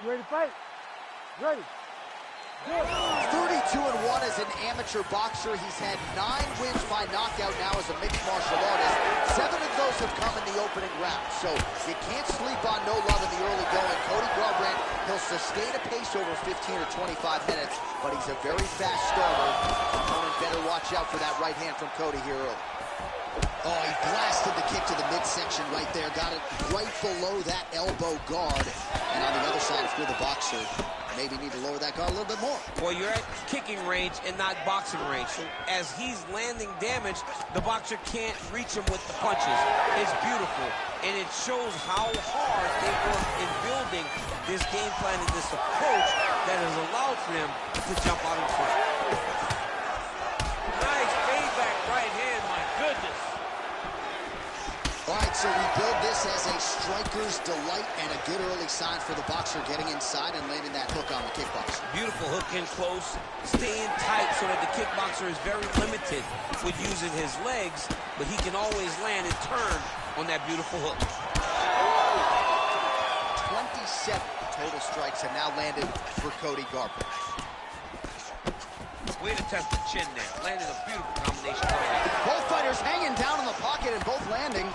You ready to fight? Ready. Good. 32-1 as an amateur boxer. He's had 9 wins by knockout now as a mixed martial artist. 7 of those have come in the opening round. So you can't sleep on no love in the early going. Cody Garbrandt, he'll sustain a pace over 15 or 25 minutes, but he's a very fast starter. Opponent better watch out for that right hand from Cody here early. Oh, he blasted the kick to the midsection right there. Got it right below that elbow guard. And on the other side, if you're the boxer, maybe need to lower that guard a little bit more. Well, you're at kicking range and not boxing range. As he's landing damage, the boxer can't reach him with the punches. It's beautiful, and it shows how hard they work in building this game plan and this approach that has allowed for him to jump out in front. Nice payback right hand, my goodness. All right, so we build this as a striker's delight and a good early sign for the boxer getting inside and landing that hook on the kickboxer. Beautiful hook in close, staying tight so that the kickboxer is very limited with using his legs, but he can always land and turn on that beautiful hook. 27 total strikes have now landed for Cody Garbrandt. Way to test the chin there. Landed a beautiful combination. Both fighters hanging down in the pocket and both landing.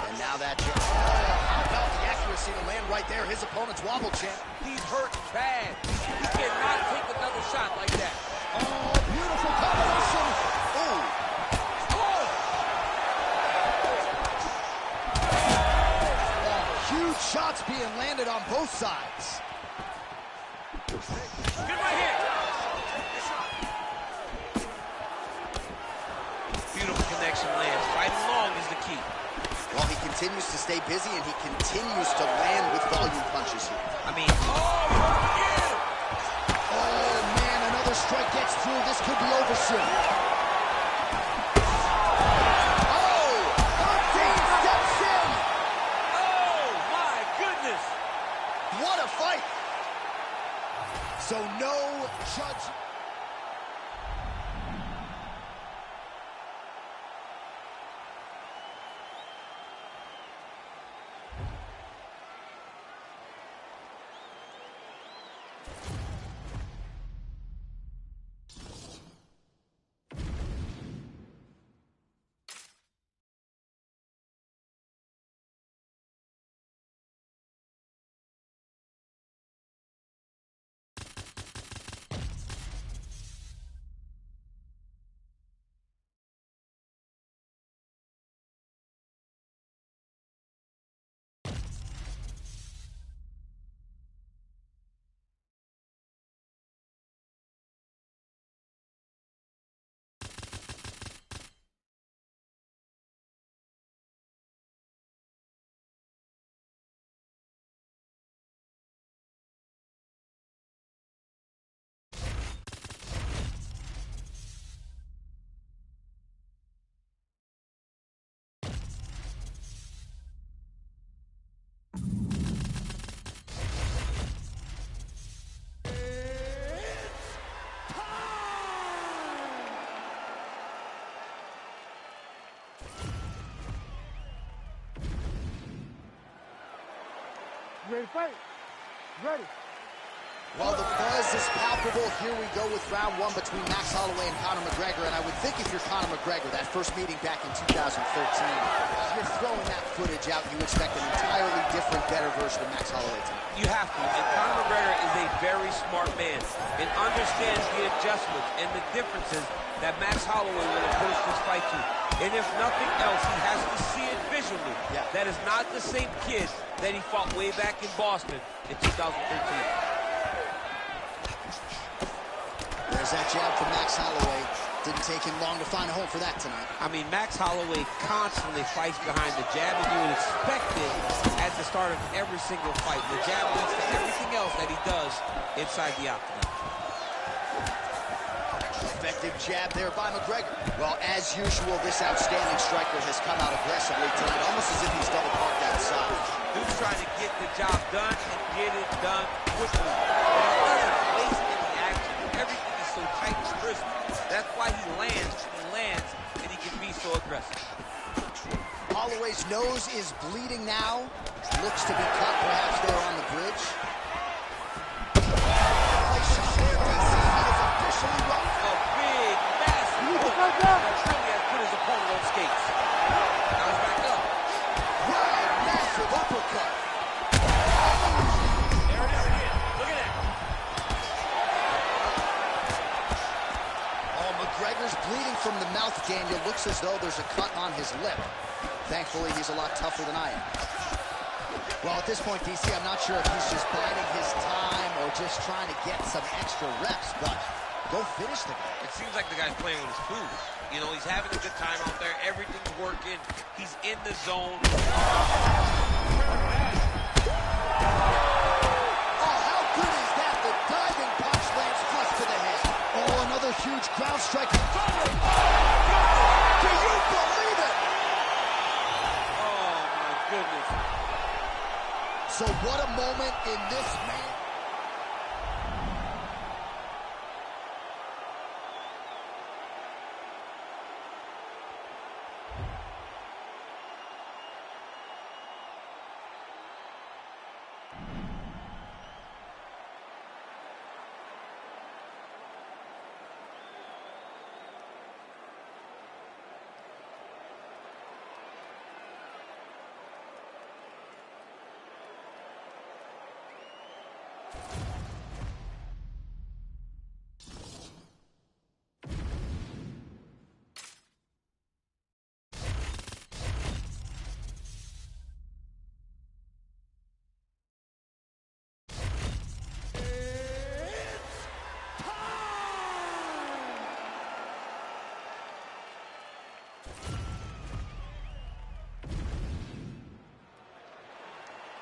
And now that jab. How about the accuracy to land right there? His opponent's wobble champ. He's hurt bad. He cannot take another shot like that. Oh, beautiful combination. Oh. Huge shots being landed on both sides. Good right here. Beautiful connection lands. Fighting long is the key. Well, he continues to stay busy, and he continues to land with volume punches here. I mean, yeah. Oh, man, another strike gets through. This could be over soon. Oh, 13 steps in. Oh, my goodness. What a fight. So no judge. You ready to fight? Ready. Well, the buzz is palpable. Here we go with round one between Max Holloway and Conor McGregor. And I would think if you're Conor McGregor, that first meeting back in 2013, you're throwing that footage out, you expect an entirely different, better version of Max Holloway tonight. You have to. And Conor McGregor is a very smart man and understands the adjustments and the differences that Max Holloway will approach this fight to. And if nothing else, he has to see it visually. Yeah. That is not the same kid that he fought way back in Boston in 2013. There's that jab from Max Holloway. Didn't take him long to find a home for that tonight. I mean, Max Holloway constantly fights behind the jab, and you would expect it at the start of every single fight. The jab leads to everything else that he does inside the octagon. Effective jab there by McGregor. Well, as usual, this outstanding striker has come out aggressively tonight, almost as if he's double parked outside. Dude's trying to get the job done and get it done quickly. And he doesn't waste any action. Everything is so tight and crisp. That's why he lands, and he can be so aggressive. Holloway's nose is bleeding now. Looks to be cut, perhaps there on the bridge. Nice shot there, DC. He is officially rocked. A big, massive hook that really has put his opponent on skates. Now he's back up. Right, massive uppercut. There it is again. Look at that. Oh, McGregor's bleeding from the mouth, Daniel. Looks as though there's a cut on his lip. Thankfully, he's a lot tougher than I am. Well, at this point, DC, I'm not sure if he's just biding his time or just trying to get some extra reps, but go finish the guy. It seems like the guy's playing with his food. You know, he's having a good time out there. Everything's working. He's in the zone. Oh, how good is that? The diving punch lands flush to the head. Oh, another huge ground strike. Do you believe it? Oh, my goodness. So what a moment in this man.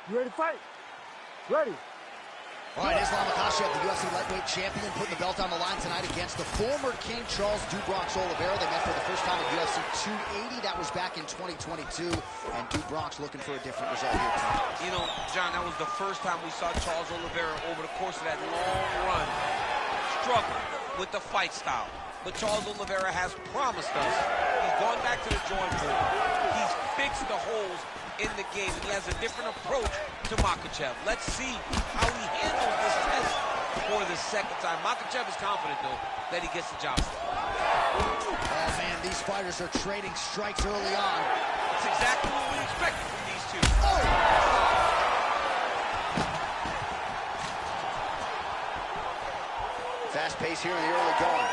You ready to fight? Ready. All right, Islam Makhachev, the UFC lightweight champion, putting the belt on the line tonight against the former King Charles Dubronx Oliveira. They met for the first time at UFC 280. That was back in 2022. And Dubronx looking for a different result here tonight. You know, John, that was the first time we saw Charles Oliveira over the course of that long run struggle with the fight style. But Charles Oliveira has promised us. He's gone back to the drawing board. He's fixed the holes in the game. He has a different approach to Makhachev. Let's see how he handles this test for the second time. Makhachev is confident, though, that he gets the job done. Oh, man, these fighters are trading strikes early on. That's exactly what we expected from these two. Oh! Fast pace here in the early going.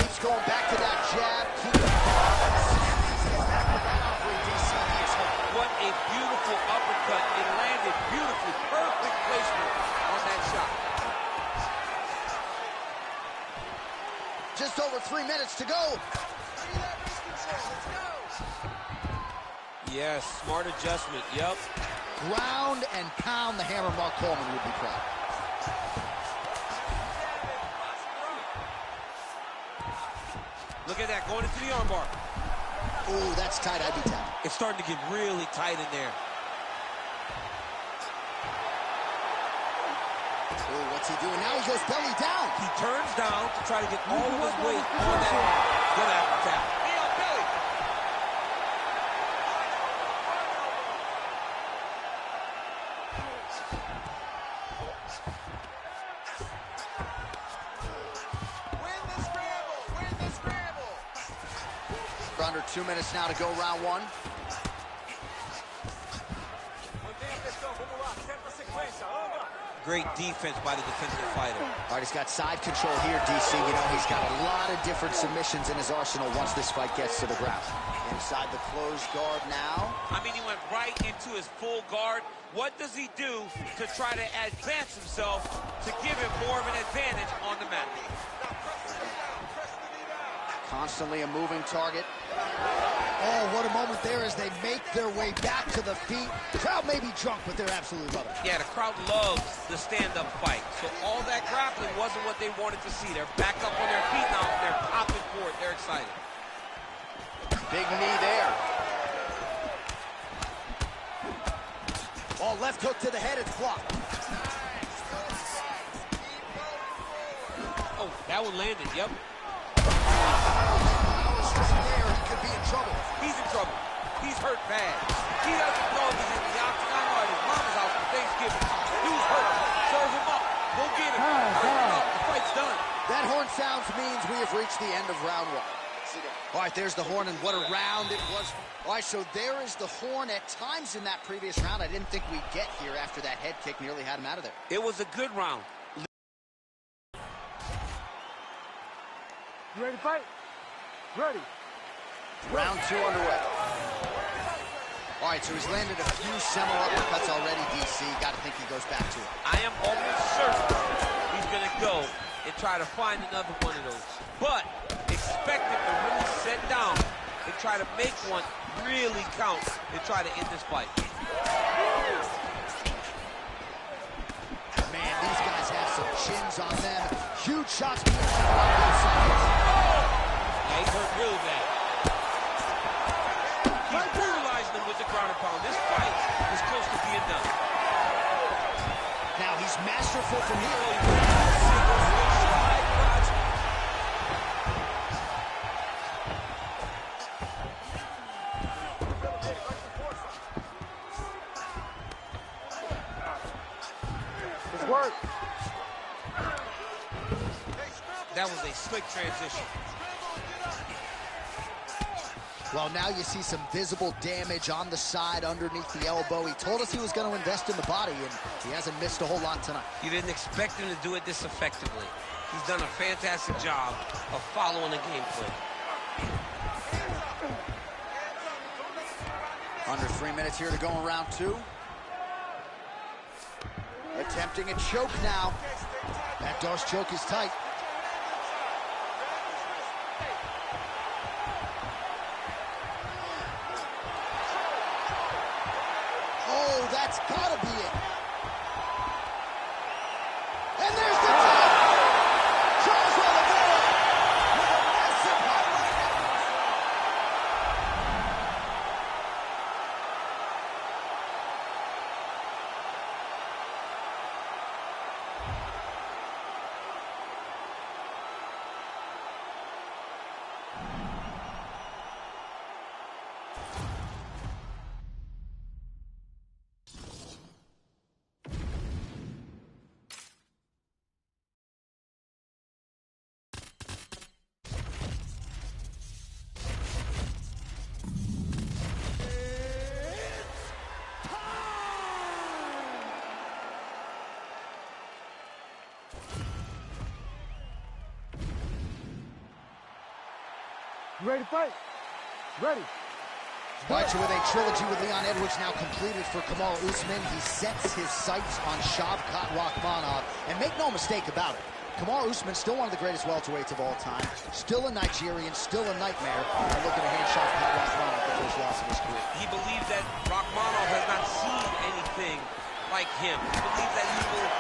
Keeps going back to that jab. What a beautiful uppercut. It landed beautifully. Perfect placement on that shot. Just over 3 minutes to go. Yes, smart adjustment. Yep. Ground and pound the hammer. Mark Coleman would be proud. Look at that, going into the armbar. Ooh, that's tight. I'd be tapped. It's starting to get really tight in there. Ooh, what's he doing now? He goes belly down. He turns down to try to get all of his weight on that arm. Gonna have to tap. Under 2 minutes now to go, round one. Great defense by the defensive fighter. All right, he's got side control here, DC. You know, he's got a lot of different submissions in his arsenal once this fight gets to the ground. Inside the closed guard now. I mean, he went right into his full guard. What does he do to try to advance himself to give him more of an advantage on the mat? Constantly a moving target. Oh, what a moment there as they make their way back to the feet. The crowd may be drunk, but they're absolutely loving it. Yeah, the crowd loves the stand-up fight. So all that grappling wasn't what they wanted to see. They're back up on their feet now. They're popping for it. They're excited. Big knee there. Oh, left hook to the head. It's blocked. Oh, that one landed. Yep. Could be in trouble. He's in trouble. He's hurt bad. He doesn't know if he's in the octagon or at his mama's house for Thanksgiving. Dude's hurt. Serve him up. Go get him. The fight's done. That horn sounds means we have reached the end of round one. All right, there's the horn, and what a round it was. All right, so there is the horn. At times in that previous round, I didn't think we'd get here after that head kick nearly had him out of there. It was a good round. You ready to fight? Ready. Round two underway. All right, so he's landed a few seminal uppercuts already, DC. Got to think he goes back to it. I am almost certain he's going to go and try to find another one of those. But expect him to really sit down and try to make one really count and try to end this fight. Man, these guys have some chins on them. Huge shots being shot on both sides. Yeah, he's hurt really bad. He's brutalizing them with the ground and pound. This fight is close to being done. Now he's masterful from here. Let's work. That was a slick transition. Well, now you see some visible damage on the side underneath the elbow. He told us he was going to invest in the body, and he hasn't missed a whole lot tonight. You didn't expect him to do it this effectively. He's done a fantastic job of following the game plan. Under 3 minutes here to go in round two. Attempting a choke now. That Darce choke is tight. Oh, that's gotta be it. And there's the tap. Charles Oliveira with a massive highlight. You ready to fight? Ready. All right, so with a trilogy with Leon Edwards now completed for Kamaru Usman, he sets his sights on Shavkat Rakhmonov. And make no mistake about it, Kamaru Usman still one of the greatest welterweights of all time, still a Nigerian, still a nightmare, and looking to hand Shavkat Rakhmonov the first loss of his career. He believes that Rakhmonov has not seen anything like him. He believes that he will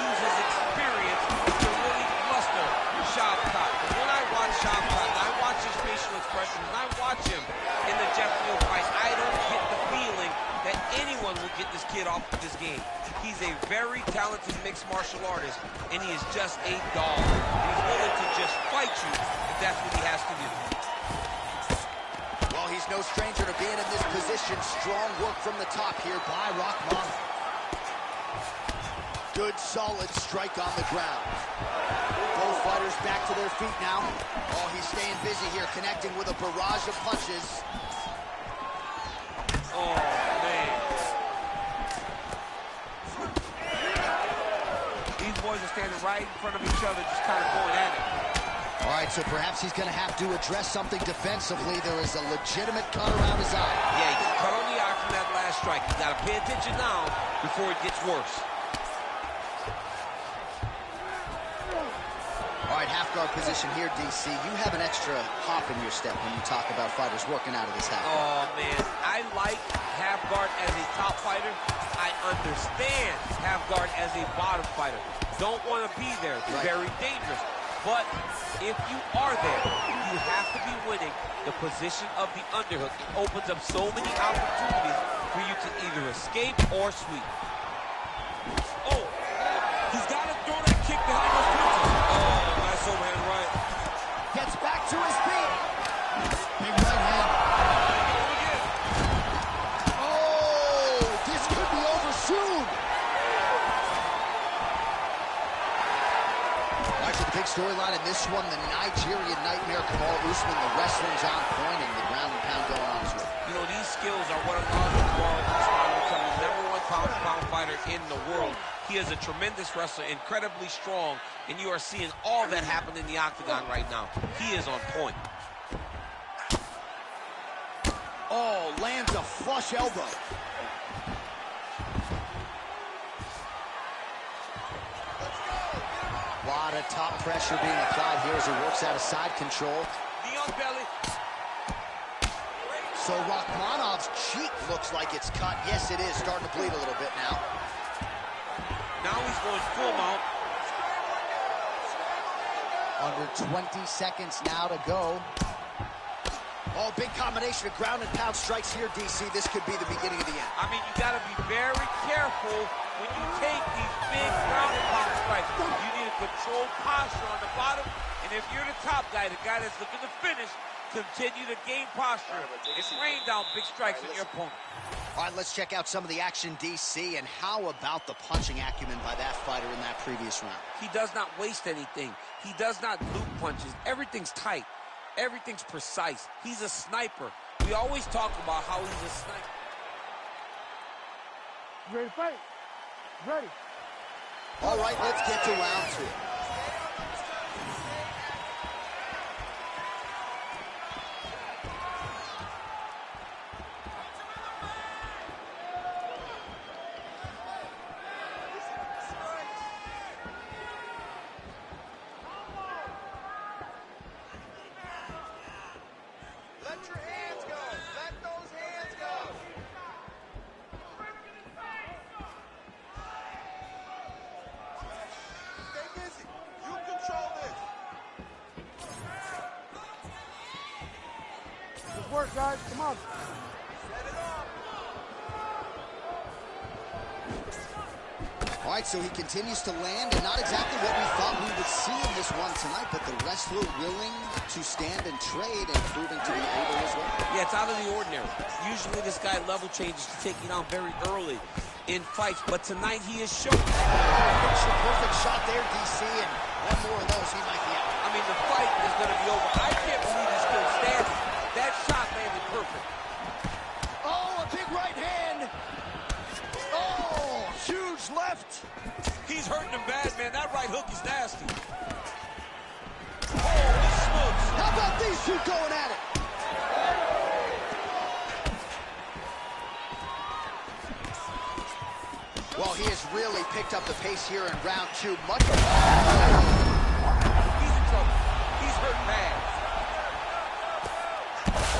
use his experience to really muster Shavkat. And when I watch Shavkat, and I watch his facial expressions, and I watch him in the Jeff Neal fight, I don't get the feeling that anyone will get this kid off of this game. He's a very talented mixed martial artist, and he is just a dog. He's willing to just fight you if that's what he has to do. Well, he's no stranger to being in this position. Strong work from the top here by Rakhmonov. Good, solid strike on the ground. Both fighters back to their feet now. Oh, he's staying busy here, connecting with a barrage of punches. Oh, man. These boys are standing right in front of each other, just kind of going at it. All right, so perhaps he's going to have to address something defensively. There is a legitimate cut around his eye. Yeah, he cut on the eye from that last strike. You got to pay attention now before it gets worse. All right, half guard position here, DC. You have an extra hop in your step when you talk about fighters working out of this half guard. Oh, man. I like half guard as a top fighter. I understand half guard as a bottom fighter. Don't want to be there. It's very dangerous. But if you are there, you have to be winning the position of the underhook. It opens up so many opportunities for you to either escape or sweep. Oh, he's got to throw that kick behind those punches. Oh, nice overhand right. Gets back to his feet. Big right hand. Oh, this could be over soon. Big storyline in this one, the Nigerian Nightmare, Kamaru Usman. The wrestling's on point and the ground and pound going on as well. You know, these skills are what allows Kamaru Usman to become the #1 pound-for-pound fighter in the world. He is a tremendous wrestler, incredibly strong, and you are seeing all that happen in the octagon right now. He is on point. Oh, lands a flush elbow. A lot of top pressure being applied here as he works out of side control. Neon belly. So Rakhmonov's cheek looks like it's cut. Yes, it is. Starting to bleed a little bit now. Now he's going full mount. Under 20 seconds now to go. Oh, big combination of ground and pound strikes here, DC. This could be the beginning of the end. I mean, you got to be very careful when you take these big ground and pound strikes. You need a controlled posture on the bottom. And if you're the top guy, the guy that's looking to finish, continue to gain posture and rain down big strikes on your opponent. All right, let's check out some of the action, DC. And how about the punching acumen by that fighter in that previous round? He does not waste anything. He does not loop punches. Everything's tight. Everything's precise. He's a sniper. We always talk about how he's a sniper. Ready to fight? Ready. All right, let's get to round 2. Let your hands go. Let those hands go. Stay busy. You control this. Good work, guys. Come on. Set it up. All right, so he continues to land, and not exactly what we thought we would see in this one tonight, but the wrestler willing to stand and trade and proving to be able as well. Yeah, it's out of the ordinary. Usually this guy level changes to take you down very early in fights, but tonight he is showing. Perfect shot there, DC, and one more of those, he might be out. I mean, the fight is going to be over. I can't believe he's still standing. That shot landed perfect. Oh, a big right hand. Oh, huge left. He's hurting him bad, man. That right hook is nasty. Holy smokes. How about these two going at it? Well, he has really picked up the pace here in round 2. Much. He's in trouble. He's hurt bad.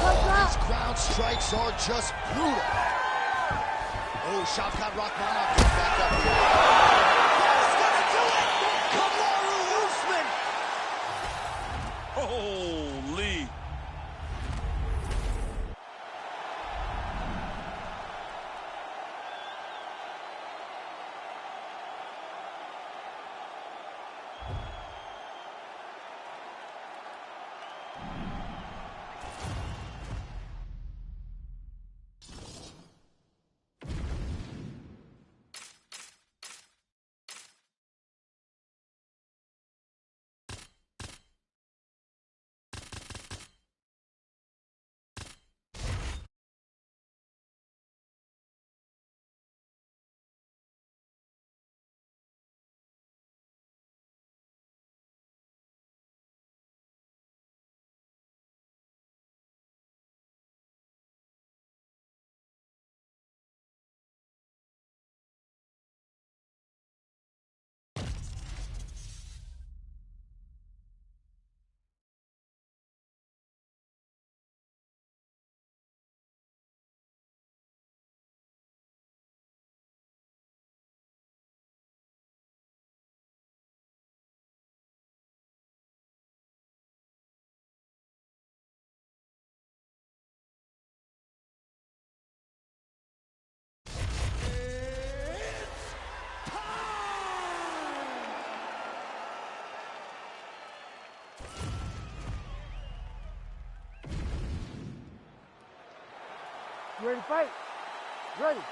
Oh, these ground strikes are just brutal. Oh, Shavkat Rakhmonov gets back up here. That's gonna do it! Kamaru Usman! Holy. You ready to fight? Ready.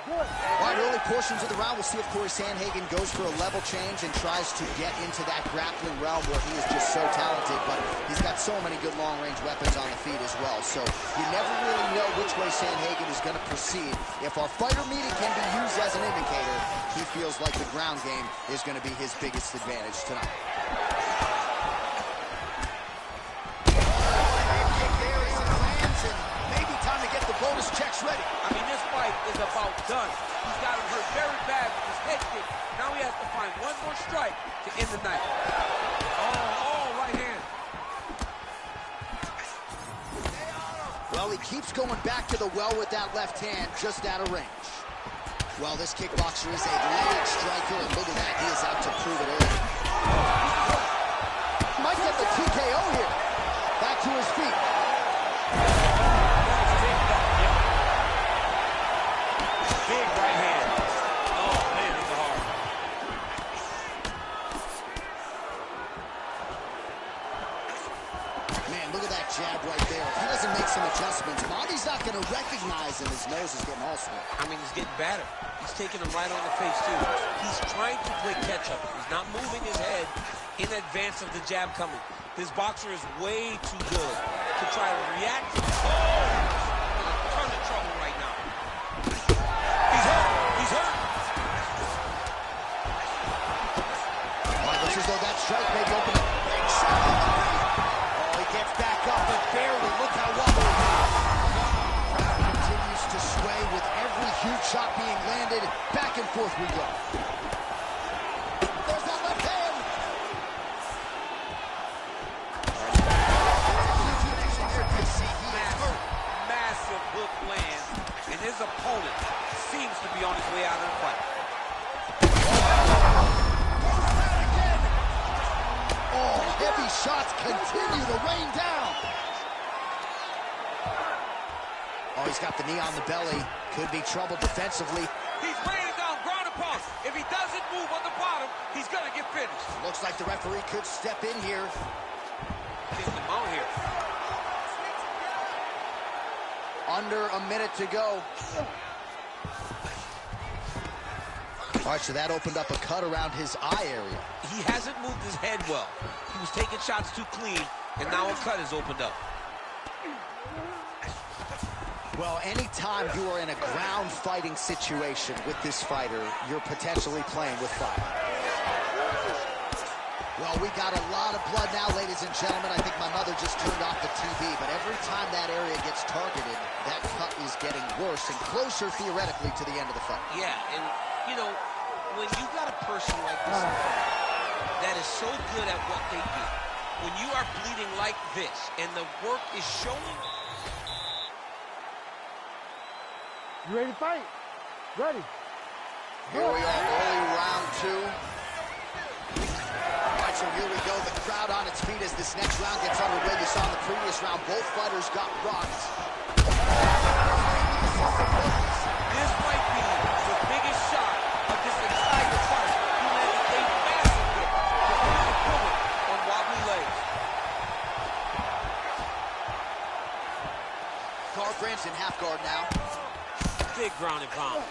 Good. All right, early portions of the round, we'll see if Corey Sandhagen goes for a level change and tries to get into that grappling realm where he is just so talented, but he's got so many good long-range weapons on the feet as well. So you never really know which way Sandhagen is going to proceed. If our fighter meeting can be used as an indicator, he feels like the ground game is going to be his biggest advantage tonight. Bonus checks ready. I mean, this fight is about done. He's got him hurt very bad with his head kick. Now he has to find one more strike to end the night. Oh, right hand. Well, he keeps going back to the well with that left hand, just out of range. Well, this kickboxer is a leg striker, and look at that, he is out to prove it early. Might get the TKO here. Back to his feet. Big right hand. Oh, man, it's hard. Man, look at that jab right there. If he doesn't make some adjustments, Monty's not going to recognize him. His nose is getting all swollen. I mean, he's getting battered. He's taking him right on the face, too. He's trying to play catch-up. He's not moving his head in advance of the jab coming. This boxer is way too good to try to react. Oh! A ton of trouble right now. He's hurt. He's hurt. Well, looks as though that strike may be open up. Big shot on the feet. Oh, he gets back up, but barely. Look how wobbly he is. Crowd continues to sway with every huge shot being landed. Back and forth we go. There's that left hand. Massive hook lands, and his opponent seems to be on his way out of the fight. Oh, heavy shots continue to rain down. Oh, he's got the knee on the belly. Could be trouble defensively. He's raining down ground and pound. If he doesn't move on the bottom, he's going to get finished. Looks like the referee could step in here. Getting him out here. Under a minute to go. All right, so that opened up a cut around his eye area. He hasn't moved his head well. He was taking shots too clean, and now a cut has opened up. Well, anytime you are in a ground fighting situation with this fighter, you're potentially playing with fire. Well, we got a lot of blood now, ladies and gentlemen. I think my mother just turned off the TV, but every time that area gets targeted, that cut is getting worse and closer, theoretically, to the end of the fight. Yeah, and, you know, when you got a person like this that is so good at what they do, when you are bleeding like this and the work is showing. You ready to fight? Ready. Here we are, early round two. All right, so here we go. The crowd on its feet as this next round gets underway. You saw in the previous round, both fighters got rocked. This might be the biggest shot of this entire fight. He landed a massive hit to put his opponent on wobbly legs. Garbrandt's in half guard now. Big ground and pound.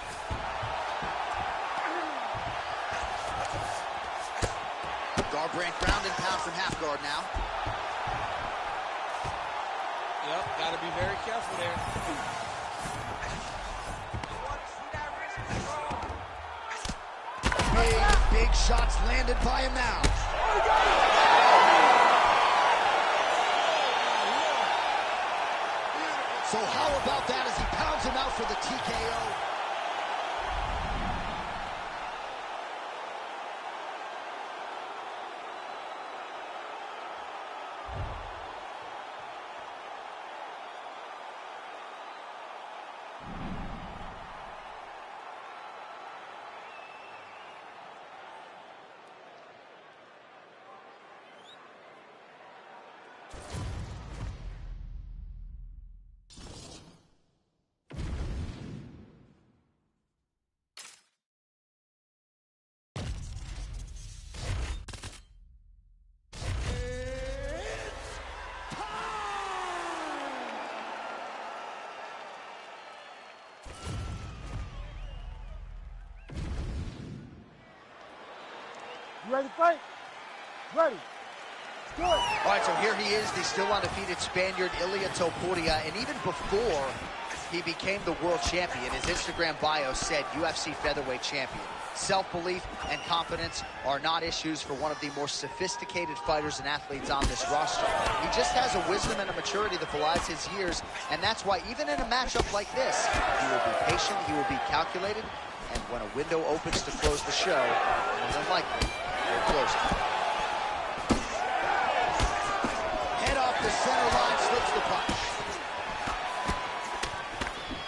Garbrandt ground and pound from half guard now. Yep, got to be very careful there. Big shots landed by him now. So how about that as he pounds him out for the TKO? ready to fight? Ready. Good. All right, so here he is, the still undefeated Spaniard, Ilia Topuria, and even before he became the world champion, his Instagram bio said UFC featherweight champion. Self-belief and confidence are not issues for one of the more sophisticated fighters and athletes on this roster. He just has a wisdom and a maturity that belies his years, and that's why even in a matchup like this, he will be patient, he will be calculated, and when a window opens to close the show, more than likely, he'll close it. Head off the center line, slips the punch.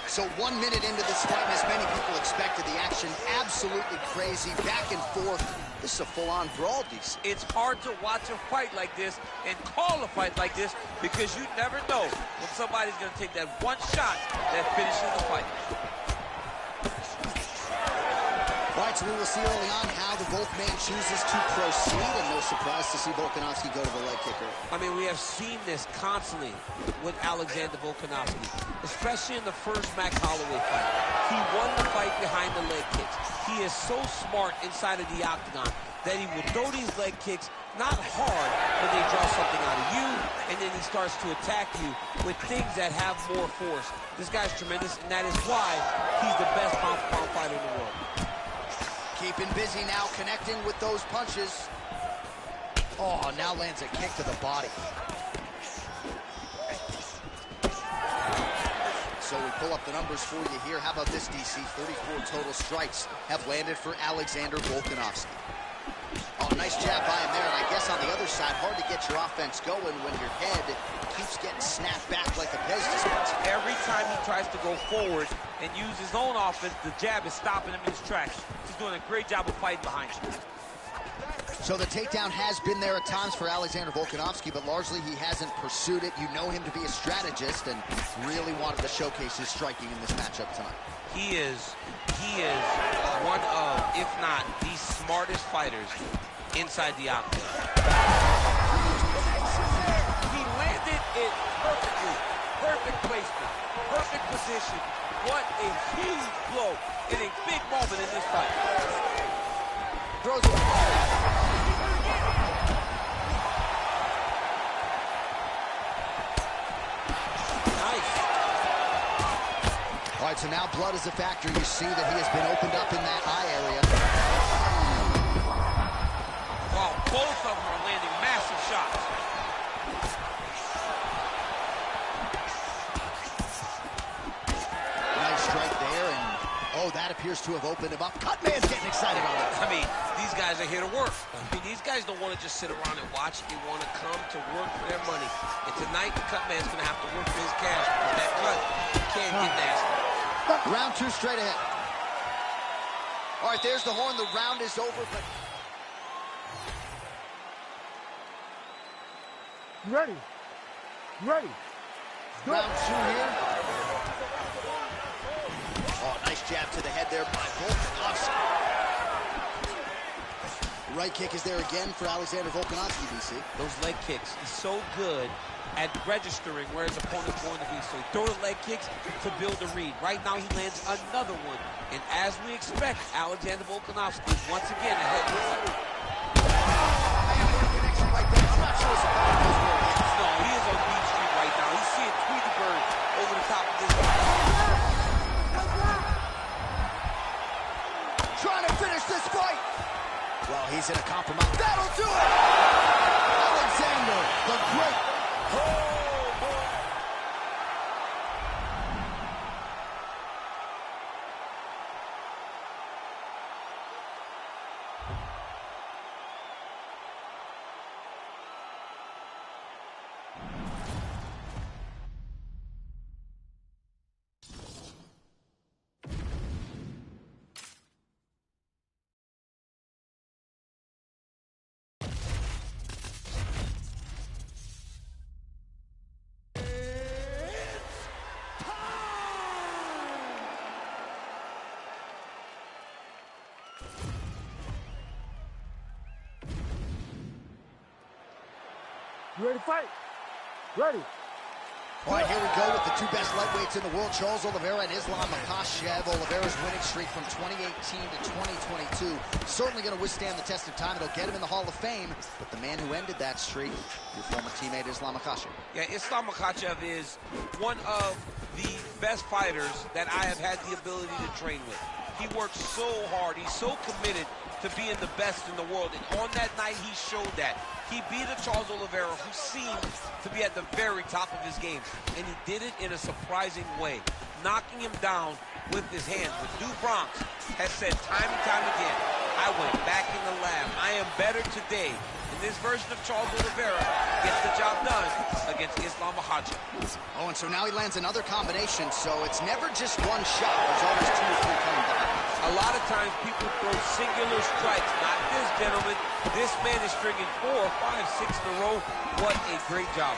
So 1 minute into this fight, as many people expected, the action absolutely crazy, back and forth. This is a full-on brawl, DC. It's hard to watch a fight like this and call a fight like this because you never know when somebody's going to take that one shot that finishes the fight. All right, so we will see early on how the both man chooses to proceed, and no surprise to see Volkanovski go to the leg kicker. I mean, we have seen this constantly with Alexander Volkanovski, especially in the first Max Holloway fight. He won the fight behind the leg kicks. He is so smart inside of the octagon that he will throw these leg kicks, not hard, but they draw something out of you, and then he starts to attack you with things that have more force. This guy's tremendous, and that is why he's the best pound-for-pound fighter in the world. Keeping busy now, connecting with those punches. Oh, now lands a kick to the body. So we pull up the numbers for you here. How about this, DC? 34 total strikes have landed for Alexander Volkanovski. Oh, nice jab by him there, and I guess on the other side, hard to get your offense going when your head keeps getting snapped back like a Pez dispenser. Every time he tries to go forward and use his own offense, the jab is stopping him in his tracks. He's doing a great job of fighting behind you. So the takedown has been there at times for Alexander Volkanovski, but largely he hasn't pursued it. You know him to be a strategist and really wanted to showcase his striking in this matchup tonight. He is one of, if not the smartest fighters inside the octagon. He landed it perfectly. Perfect placement, perfect position. What a huge blow in a big moment in this fight. Throws it. All right, so now blood is a factor. You see that he has been opened up in that eye area. Wow, both of them are landing massive shots. Nice strike there, and oh, that appears to have opened him up. Cutman's getting excited on it. I mean, these guys are here to work. I mean, these guys don't want to just sit around and watch. They want to come to work for their money. And tonight, the Cutman's going to have to work for his cash because that cut can't get nasty. Round two straight ahead. All right, there's the horn. The round is over, but... You ready? You ready? Good. Round two here. Oh, nice jab to the head there by Volkanovski. Right kick is there again for Alexander Volkanovski, DC. Those leg kicks, he's so good at registering where his opponent's going to be. So he throw the leg kicks to build a read. Right now he lands another one. And as we expect, Alexander Volkanovski is once again ahead of the fight. Connection right there. I'm not sure it's a ball. No, he is on Beach Street right now. He's seeing Tweety Bird over the top of this guy. Trying to finish this fight. Well, he's in a compromise. That'll do it! Alexander, the great. Oh, boy. You ready to fight? Ready. All right, here we go with the two best lightweights in the world, Charles Oliveira and Islam Makhachev. Oliveira's winning streak from 2018 to 2022. Certainly going to withstand the test of time. It'll get him in the Hall of Fame. But the man who ended that streak, your former teammate Islam Makhachev. Yeah, Islam Makhachev is one of the best fighters that I have had the ability to train with. He works so hard. He's so committed to being the best in the world. And on that night, he showed that. He beat a Charles Oliveira who seemed to be at the very top of his game. And he did it in a surprising way, knocking him down with his hands. But Stu Bronx has said time and time again, I went back in the lab. I am better today. And this version of Charles Oliveira gets the job done against Islam Makhachev. Oh, and so now he lands another combination, so it's never just one shot. There's always two or three coming behind. A lot of times people throw singular strikes. Not this gentleman. This man is stringing 4, 5, 6 in a row. What a great job.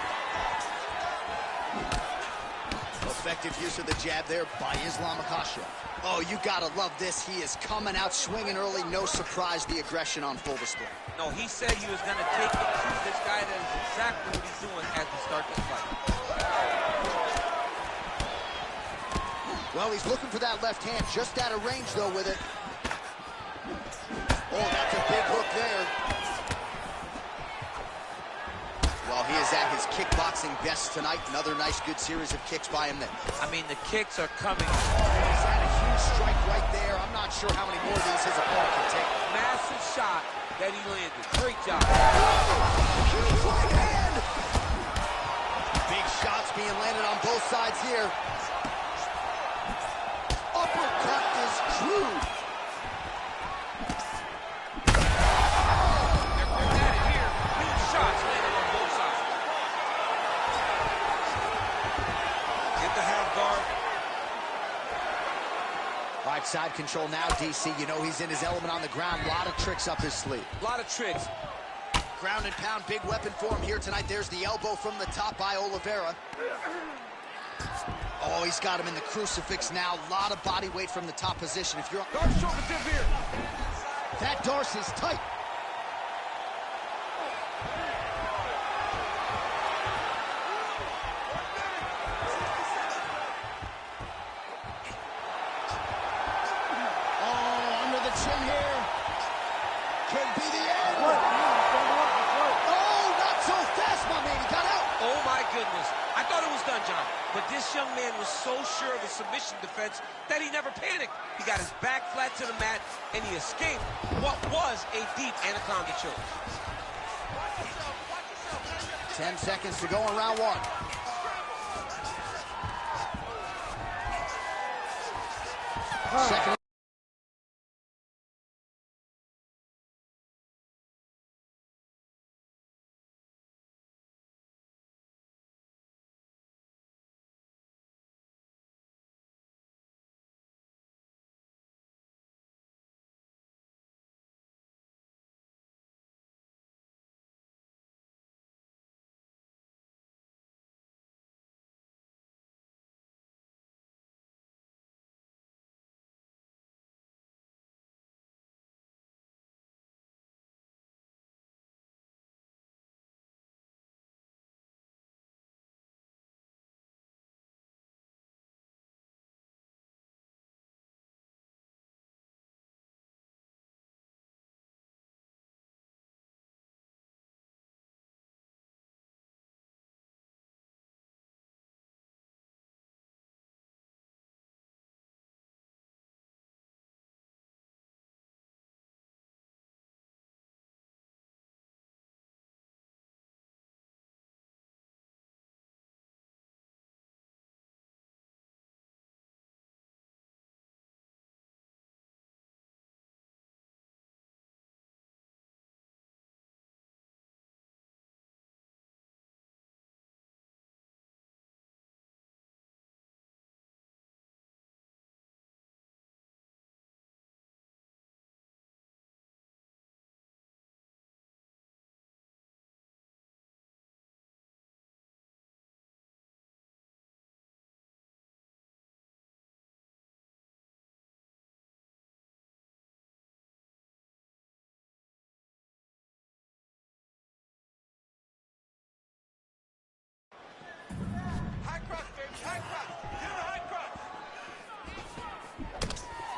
Effective use of the jab there by Islam Makhachev. Oh, you gotta love this. He is coming out swinging early. No surprise, the aggression on full display. No, he said he was going to take it to this guy. That is exactly what he's doing as we start this fight. Well, he's looking for that left hand, just out of range, though, with it. Oh, that's a big hook there. Well, he is at his kickboxing best tonight. Another nice, good series of kicks by him. I mean, the kicks are coming. He's had a huge strike right there. I'm not sure how many more of these his opponent can take. Massive shot that he landed. Great job. Huge right hand. Big shots being landed on both sides here. Uppercut is true. They're at it here. Huge shots landed on both sides. Get the half guard. All right, side control now, DC. You know he's in his element on the ground. A lot of tricks up his sleeve. A lot of tricks. Ground and pound, big weapon for him here tonight. There's the elbow from the top by Oliveira. Oh, he's got him in the crucifix now. A lot of body weight from the top position. If you're Guard shoulder dip here. that Darcy's tight. Oh, under the chin here. Could be the end. Oh, not so fast, my man. He got out. Oh, my goodness. I thought it was done, John. But this young man was so sure of his submission defense that he never panicked. He got his back flat to the mat, and he escaped what was a deep anaconda choke. 10 seconds to go in round one. Second.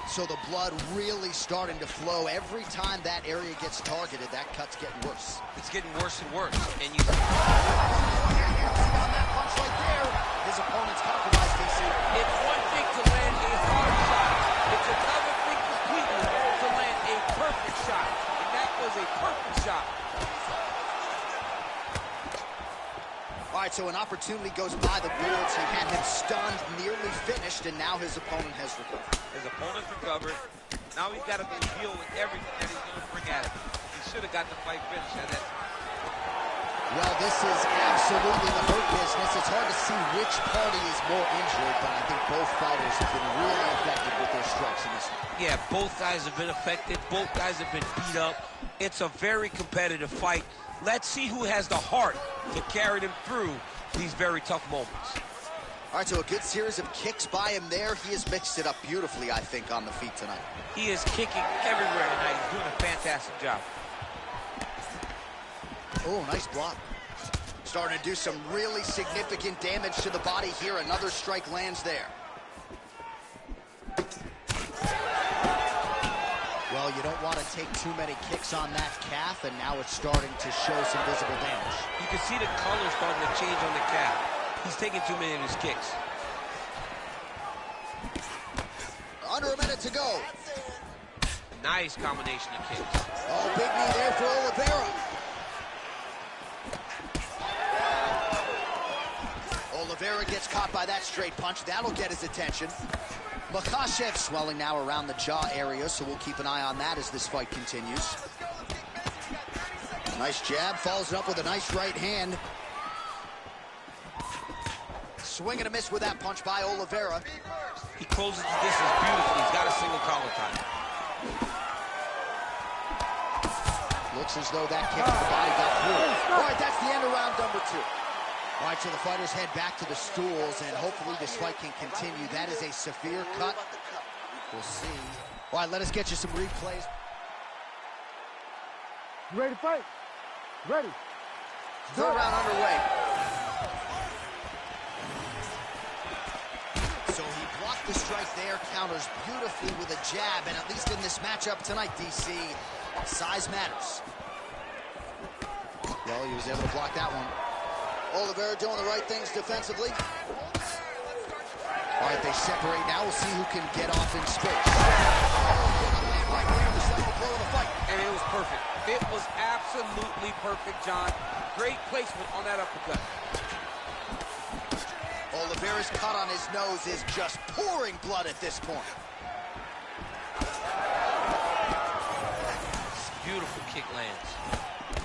So the blood really starting to flow. Every time that area gets targeted, that cut's getting worse. It's getting worse and worse. And you... On that punch right there, his opponent's compromised, DC. It's one thing to land a hard shot. It's another thing completely to land a perfect shot. And that was a perfect shot. All right, so an opportunity goes by the boards. He had him stunned, nearly finished, and now his opponent has recovered. His opponent's recovered. Now he's got to deal with everything that he's going to bring at him. He should have got the fight finished at that. Well, this is absolutely the hurt business. It's hard to see which party is more injured, but I think both fighters have been really affected with their strikes in this one. Yeah, both guys have been affected. Both guys have been beat up. It's a very competitive fight. Let's see who has the heart to carry them through these very tough moments. All right, so a good series of kicks by him there. He has mixed it up beautifully, I think, on the feet tonight. He is kicking everywhere tonight. He's doing a fantastic job. Oh, nice block. Starting to do some really significant damage to the body here. Another strike lands there. Well, you don't want to take too many kicks on that calf, and now it's starting to show some visible damage. You can see the color starting to change on the calf. He's taking too many of his kicks. Under a minute to go. Nice combination of kicks. Oh, big knee there for Oliveira. Oliveira gets caught by that straight punch. That'll get his attention. Makhachev swelling now around the jaw area, so we'll keep an eye on that as this fight continues. Nice jab, follows it up with a nice right hand. Swing and a miss with that punch by Oliveira. He closes the distance beautifully. He's got a single collar tie. Looks as though that kick to the body got through. All right, that's the end of round number 2. All right, so the fighters head back to the stools, and hopefully this fight can continue. That is a severe cut. We'll see. All right, let us get you some replays. You ready to fight? Ready. Third round underway. So he blocked the strike there, counters beautifully with a jab, and at least in this matchup tonight, DC, size matters. Well, he was able to block that one. Oliveira doing the right things defensively. All right, they separate now. We'll see who can get off in space. And it was perfect. It was absolutely perfect, John. Great placement on that uppercut. Oliveira's cut on his nose is just pouring blood at this point. Beautiful kick lands.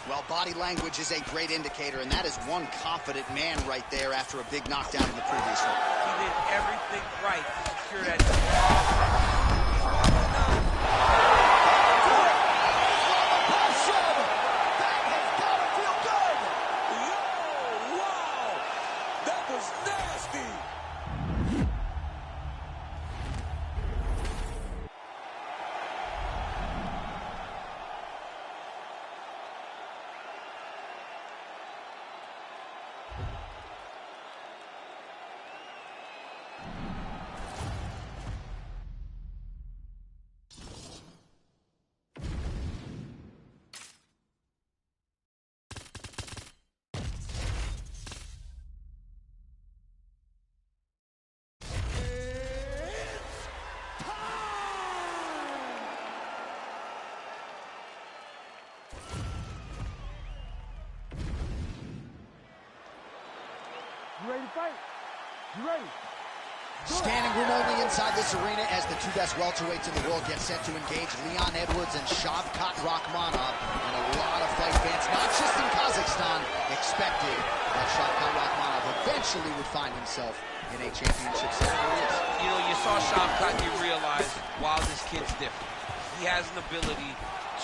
Well, body language is a great indicator, and that is one confident man right there after a big knockdown in the previous one. He did everything right to secure that. That has got to feel good. Oh, wow! That was nasty! You ready to fight? You ready? Standing room only inside this arena as the two best welterweights in the world get set to engage. Leon Edwards and Shavkat Rakhmonov, and a lot of fight fans, not just in Kazakhstan, expected that Shavkat Rakhmonov eventually would find himself in a championship ceremony. You know, you saw Shavkat, you realize, wow, this kid's different. He has an ability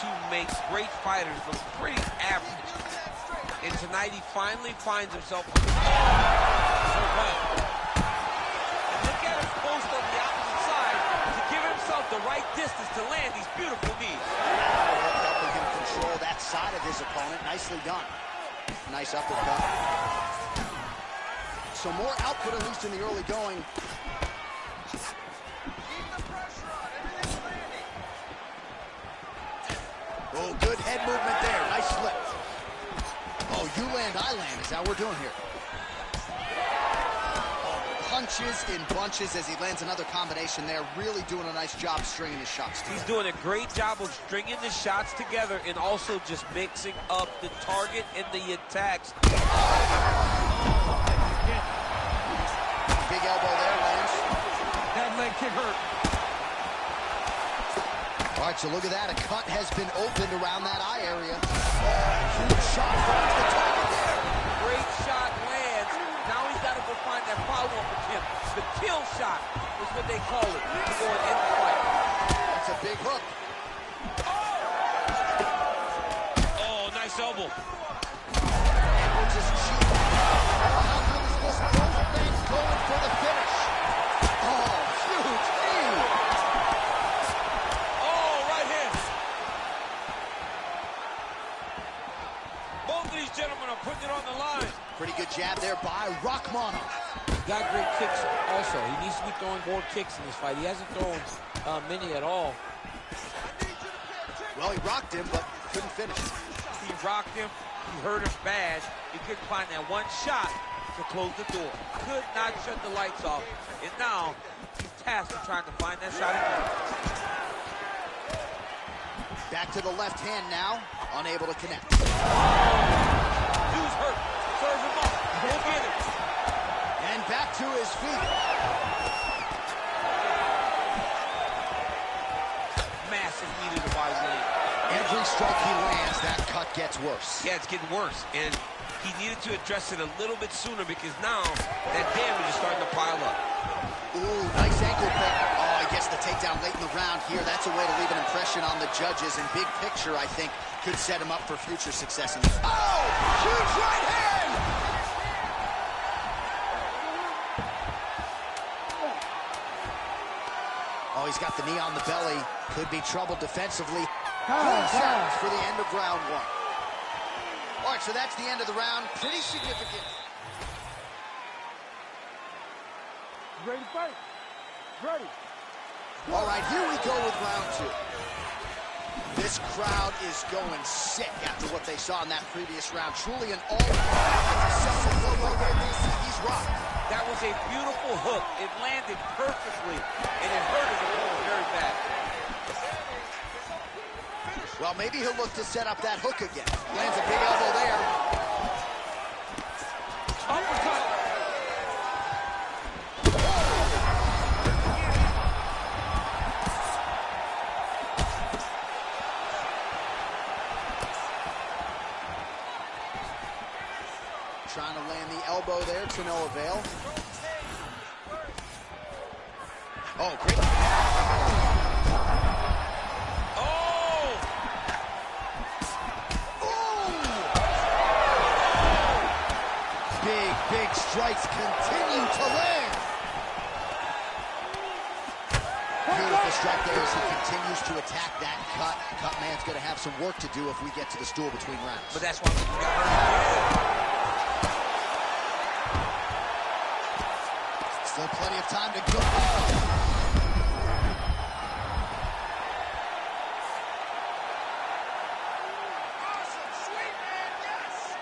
to make great fighters look pretty average. And tonight he finally finds himself on the look at him post on the opposite side to give himself the right distance to land these beautiful knees. Helping him control that side of his opponent. Nicely done. Nice uppercut. so more output, at least in the early going. Keep the pressure on. Everything's landing. Oh, good head movement there. Nice slip. Oh, you land, I land is how we're doing here. Punches in bunches as he lands another combination there. Really doing a nice job stringing his shots together. He's doing a great job of stringing the shots together and also just mixing up the target and the attacks. Big elbow there, Lance. That leg kick hurt. All right, so look at that. A cut has been opened around that eye area. Huge shot finds the target there. Great shot lands. Now he's got to go find that follow-up attempt. The kill shot is what they call it to go and end the fight. That's a big hook. Oh, nice elbow. Edwards is cheap. Oh, how good is this? Both men going for the finish. Oh, huge knee. Oh, right hand. Both of these gentlemen are putting it on the line. Pretty good jab there by Rachmanov. Got great kicks also. He needs to be throwing more kicks in this fight. He hasn't thrown many at all. Well, he rocked him, but couldn't finish it. He rocked him. He hurt him bad. He couldn't find that one shot to close the door. Could not shut the lights off. And now he's tasked with trying to find that shot again. Back to the left hand now. Unable to connect. Dude's hurt. Serve him up. Go get it. And back to his feet. Massive knee to the body blade. Every strike he lands, that cut gets worse. Yeah, it's getting worse. And he needed to address it a little bit sooner because now that damage is starting to pile up. Ooh, nice ankle pick. Oh, I guess the takedown late in the round here. That's a way to leave an impression on the judges. And big picture, I think, could set him up for future success in the fight. Oh, huge right hand! Oh, he's got the knee on the belly. Could be trouble defensively. Good sounds for the end of round one. All right, so that's the end of the round. Pretty significant. Ready to fight? Ready. All right, here we go with round two. This crowd is going sick after what they saw in that previous round. Truly an he's rocked. That was a beautiful hook. It landed perfectly, and it hurt his opponent very bad. Well, maybe he'll look to set up that hook again. Lands a big elbow there. Uppercut. Trying to land the elbow there to no avail. Oh, great. Oh! Big strikes continue to land. Beautiful strike there as he continues to attack that cut. Cut man's going to have some work to do if we get to the stool between rounds. But that's why we got hurt. Still plenty of time to go. Awesome. Sweet, man. Yes.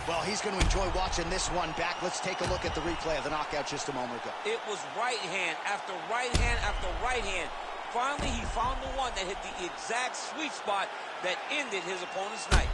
Well, he's going to enjoy watching this one back. Let's take a look at the replay of the knockout just a moment ago. It was right hand after right hand after right hand. Finally, he found the one that hit the exact sweet spot that ended his opponent's night.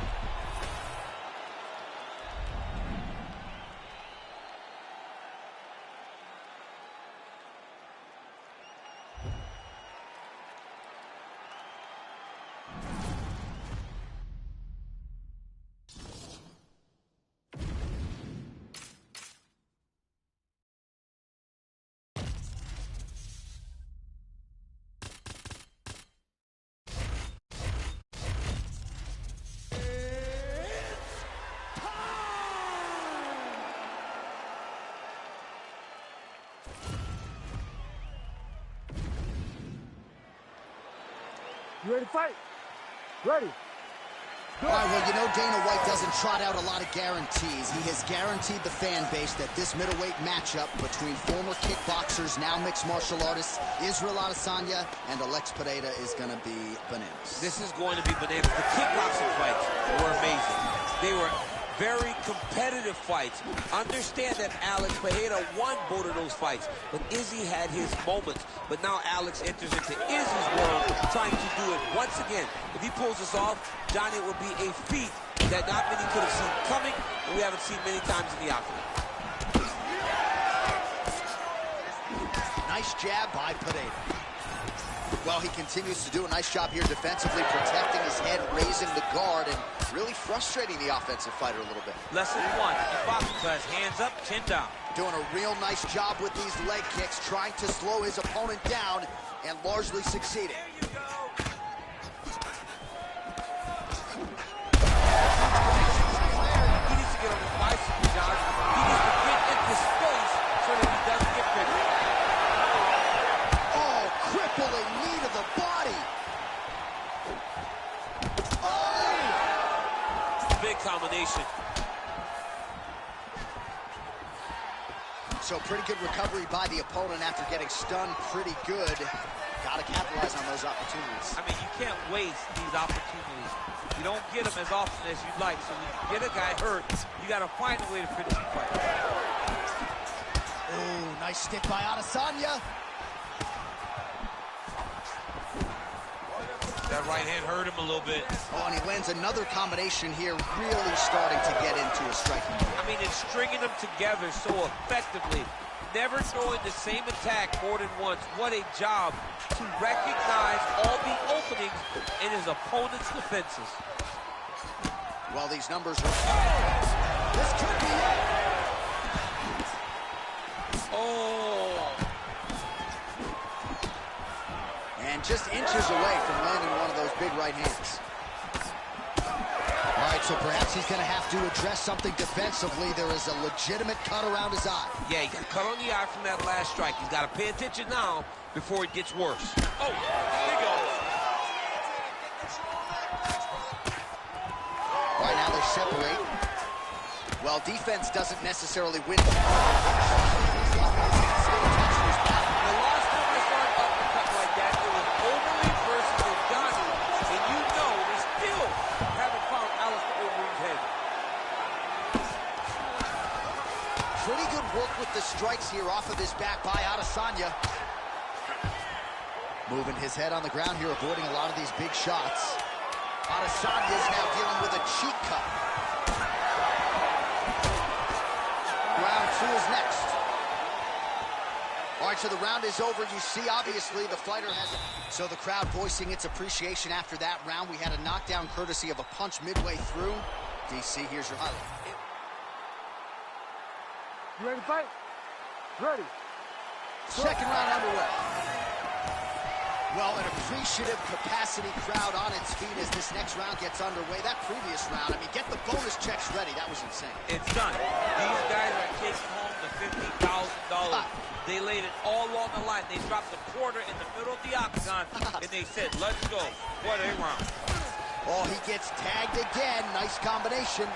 You ready to fight? Ready. All right, well, you know Dana White doesn't trot out a lot of guarantees. He has guaranteed the fan base that this middleweight matchup between former kickboxers, now mixed martial artists, Israel Adesanya and Alex Pereira is going to be bananas. This is going to be bananas. The kickboxing fights were amazing. They were very competitive fights. Understand that Alex Pereira won both of those fights, but Izzy had his moments. But now Alex enters into Izzy's world, trying to do it once again. If he pulls this off, Johnny, it would be a feat that not many could have seen coming, and we haven't seen many times in the octagon. Nice jab by Pereira. Well, he continues to do a nice job here defensively, protecting his head, raising the guard, and really frustrating the offensive fighter a little bit. Lesson one in boxing class, hands up, chin down. Doing a real nice job with these leg kicks, trying to slow his opponent down, and largely succeeding. He needs to get on his bicycle, John. He needs to get into space so that he doesn't get bigger. Oh, crippling knee to the body. Oh! Big combination. So pretty good recovery by the opponent after getting stunned pretty good. Got to capitalize on those opportunities. I mean, you can't waste these opportunities. You don't get them as often as you'd like. So when you get a guy hurt, you got to find a way to finish the fight. Oh, nice stick by Adesanya. That right hand hurt him a little bit. Oh, and he lands another combination here, really starting to get into a striking game. I mean, it's stringing them together so effectively. Never throwing the same attack more than once. What a job to recognize all the openings in his opponent's defenses. Well, these numbers are... This could be it. Oh. And just inches away from landing one of those big right hands. All right, so perhaps he's going to have to address something defensively. There is a legitimate cut around his eye. Yeah, he got cut on the eye from that last strike. He's got to pay attention now before it gets worse. Oh, there he goes. All right, now they separate. Well, defense doesn't necessarily win. The last time I saw an uppercut like that, it was Overeem versus Ngannou, and you know they still haven't found Alistair Overeem's head. Pretty good work with the strikes here off of his back by Adesanya. Moving his head on the ground here, avoiding a lot of these big shots. Adesanya is now dealing with a cheek cut. Round two is next. All right, so the round is over. You see, obviously, the fighter has... So the crowd voicing its appreciation after that round. We had a knockdown courtesy of a punch midway through. DC, here's your highlight. You ready to fight? Ready. Second round underway. Well, an appreciative capacity crowd on its feet as this next round gets underway. That previous round, I mean, get the bonus checks ready. That was insane. It's done. These guys are taking home the $50,000. They laid it all on the line. They dropped a quarter in the middle of the octagon, and they said, let's go. What a round. Oh, he gets tagged again. Nice combination.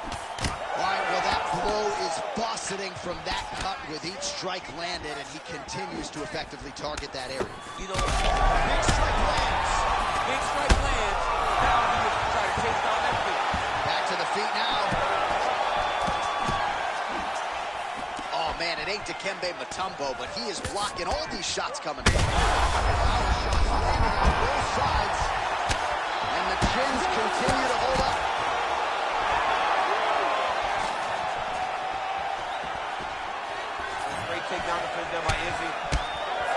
All right, well, that blow is bussing from that cut with each strike landed, and he continues to effectively target that area. You know, Big strike lands. big strike lands. Now he has to try to chase down that feet. Back to the feet now. Oh, man, it ain't Dikembe Mutombo, but he is blocking all these shots coming in. Power shots landing on both sides, and the chins continue to hold up. Takedown defense there by Izzy.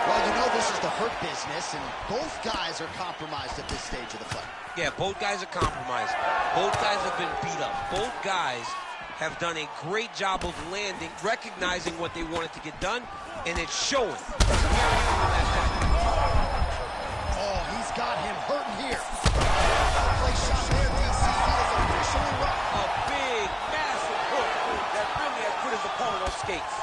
Well, you know this is the hurt business, and both guys are compromised at this stage of the fight. Yeah, both guys are compromised. Both guys have been beat up. Both guys have done a great job of landing, recognizing what they wanted to get done, and it's showing. Oh, he's got him hurting here. Play shot there, DC. He is officially rocked. A big, massive hook that really has put his opponent on skates.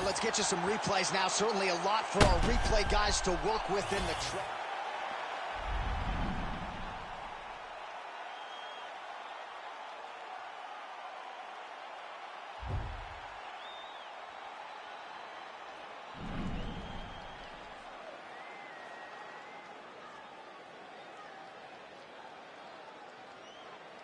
let's get you some replays now. Certainly a lot for our replay guys to work with in the track.